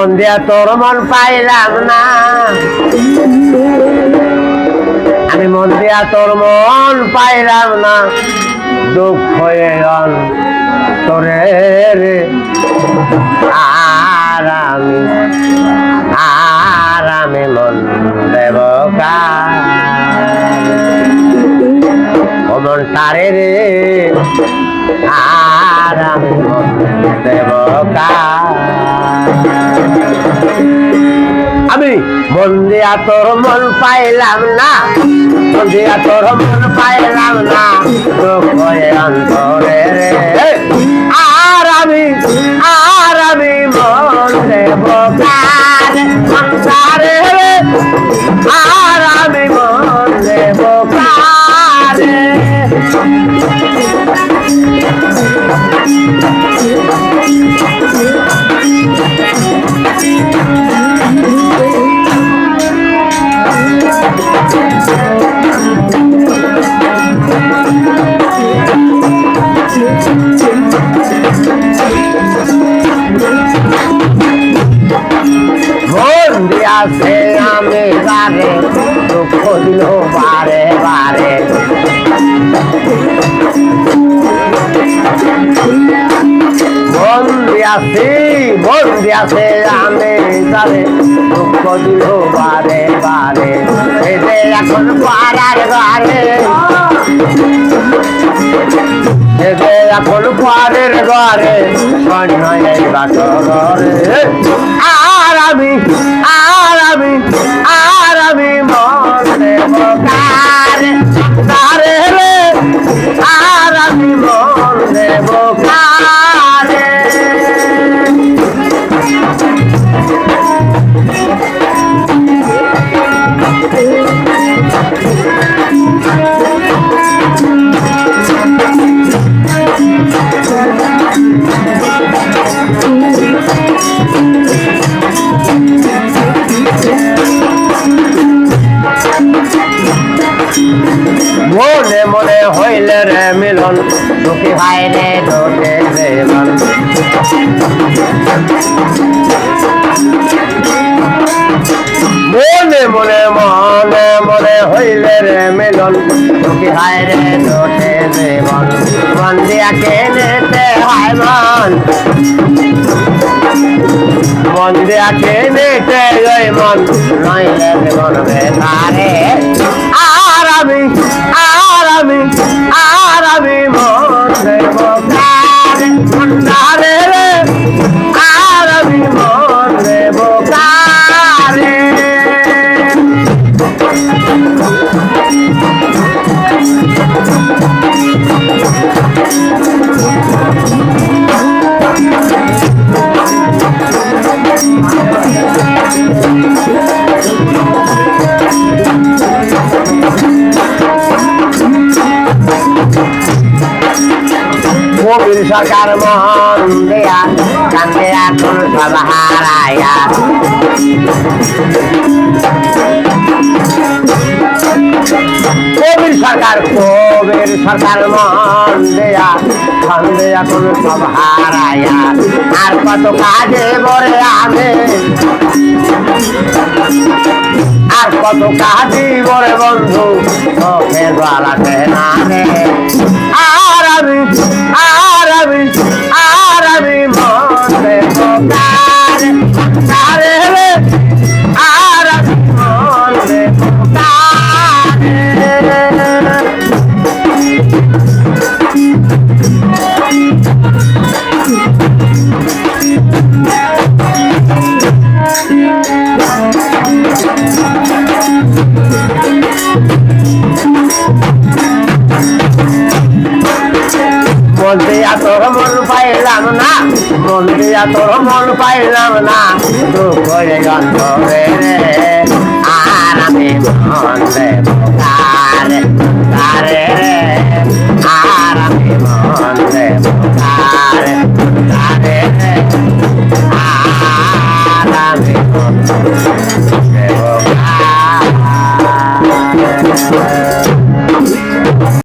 মন দিয়া তোর মন পাইলাম না, আমি মন দিয়া তোর মন পাইলাম না, দুঃখ হয়ে গেল তোরে রে। আর আমি মন দেব মন তারে রে, আর আমি মন দেব আমি মন দিয়া তোর মন পাইলাম না, মন দিয়া তোর মন পাইলাম না, দুঃখ হয়ে অন্তরে রে। আর আমি মন দেব কারে রে, আর আমি মন দেব কারে। আছে আমি বারে দুঃখ দিল বারে বারে, বন্দি আছে আমি বারে দুঃখ দিল বারে বারে। এই যে এখন পাড়ার ঘরে, এই যে এখন পাড়ের ঘরে সৈন্য এই বাটরে। আর আমি মন দেব কারে রে, আর আমি মন দেব কারে। মনে মনে হইলে রে মিলন, দুঃখী ভাই রে দোষে জীবন। মনে হইলে রে মিলন, দুঃখী ভাই রে দোষে জীবন। মন দিয়া কেনেতে হয় মন দিয়া কেনেতে মন, নইলে জীবন বেকারে। আর আমি মন দেব কারে রে, আর আমি মন দেব কারে। কবির সরকার মন দেয়া কান্দে এখন সব হারাইয়া। কবির সরকার মন দেয়া কান্দে এখন সব হারাইয়া। আর কত কাজে বরে আমি, আর কত কাজে বরে বন্ধু চোখে জ্বালাতে না রে। আর আমি মন দেব কারে রে, আর আমি মন দেব কারে। মন দিয়া তোর মন পাইলাম না, মন দিয়া তোর মন পাইলাম না, দুঃখ হয়ে অন্তরে রে। আর আমি মন দেব কারে রে, আর আমি মন দেব কারে রে, আর আমি